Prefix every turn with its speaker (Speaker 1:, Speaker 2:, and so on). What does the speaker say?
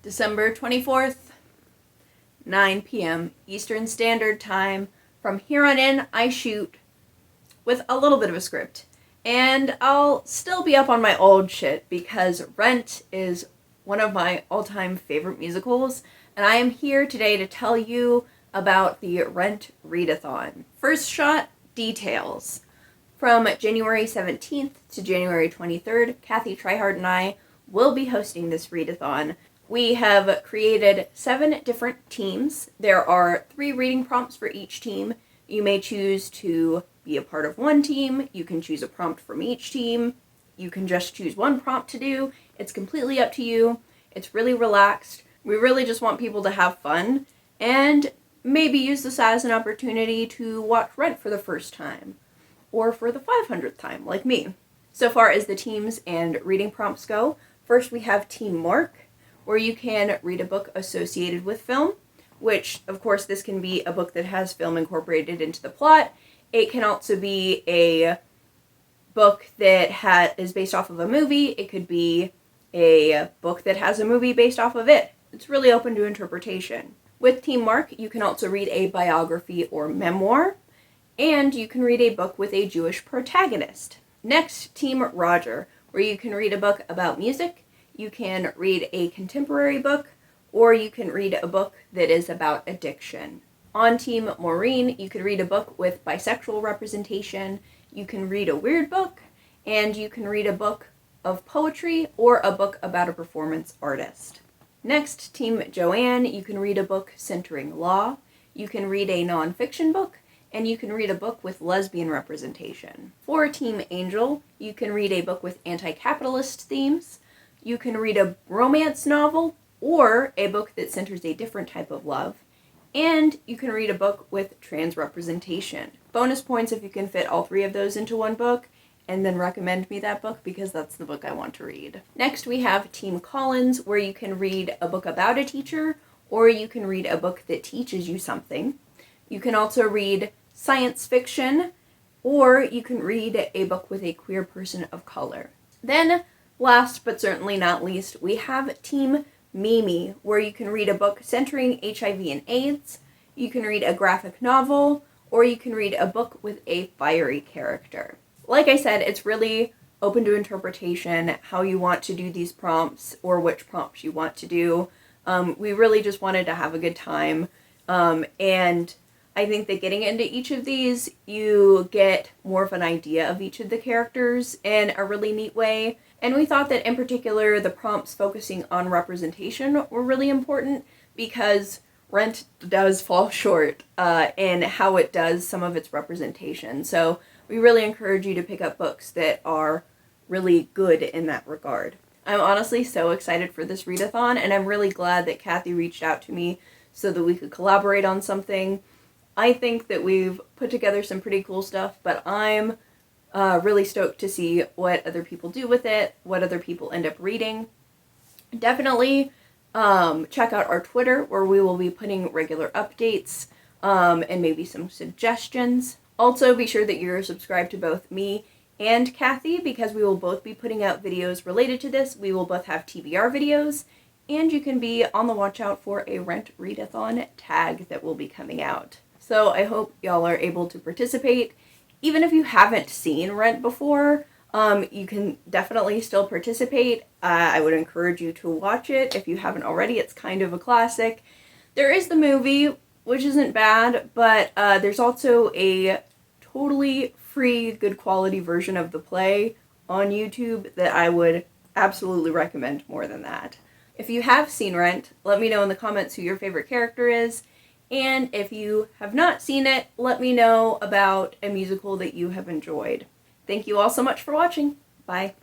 Speaker 1: December 24th, 9 p.m. Eastern Standard Time. From here on in, I shoot with a little bit of a script. And I'll still be up on my old shit because Rent is one of my all-time favorite musicals, and I am here today to tell you about the Rent Readathon. First shot, details. From January 17th to January 23rd, Kathy Trithardt and I will be hosting this readathon. We have created 7 different teams. There are 3 reading prompts for each team. You may choose to be a part of one team. You can choose a prompt from each team. You can just choose one prompt to do. It's completely up to you. It's really relaxed. We really just want people to have fun and maybe use this as an opportunity to watch Rent for the first time or for the 500th time, like me. So far as the teams and reading prompts go, first we have Team Mark, where you can read a book associated with film, which, of course, this can be a book that has film incorporated into the plot. It can also be a book that is based off of a movie. It could be a book that has a movie based off of it. It's really open to interpretation. With Team Mark, you can also read a biography or memoir, and you can read a book with a Jewish protagonist. Next, Team Roger, where you can read a book about music, you can read a contemporary book, or you can read a book that is about addiction. On Team MAUREEN, you could read a book with bisexual representation, you can read a weird book, and you can read a book of poetry or a book about a performance artist. Next, Team JOANNE, you can read a book centering law, you can read a nonfiction book, and you can read a book with lesbian representation. For Team Angel, you can read a book with anti-capitalist themes, you can read a romance novel or a book that centers a different type of love, and you can read a book with trans representation. Bonus points if you can fit all 3 of those into one book, and then recommend me that book because that's the book I want to read. Next we have Team Collins, where you can read a book about a teacher, or you can read a book that teaches you something. You can also read science fiction, or you can read a book with a queer person of color. Then, last but certainly not least, we have Team Mimi, where you can read a book centering HIV and AIDS, you can read a graphic novel, or you can read a book with a fiery character. Like I said, it's really open to interpretation how you want to do these prompts or which prompts you want to do. We really just wanted to have a good time, and I think that getting into each of these, you get more of an idea of each of the characters in a really neat way. And we thought that in particular, the prompts focusing on representation were really important because Rent does fall short in how it does some of its representation. So we really encourage you to pick up books that are really good in that regard. I'm honestly so excited for this readathon, and I'm really glad that Kathy reached out to me so that we could collaborate on something. I think that we've put together some pretty cool stuff, but I'm really stoked to see what other people do with it, what other people end up reading. Definitely check out our Twitter, where we will be putting regular updates and maybe some suggestions. Also, be sure that you're subscribed to both me and Kathy, because we will both be putting out videos related to this. We will both have TBR videos, and you can be on the watch out for a Rent Readathon tag that will be coming out. So I hope y'all are able to participate. Even if you haven't seen Rent before, you can definitely still participate. I would encourage you to watch it if you haven't already. It's kind of a classic. There is the movie, which isn't bad, but there's also a totally free, good quality version of the play on YouTube that I would absolutely recommend more than that. If you have seen Rent, let me know in the comments who your favorite character is. And if you have not seen it, let me know about a musical that you have enjoyed. Thank you all so much for watching. Bye.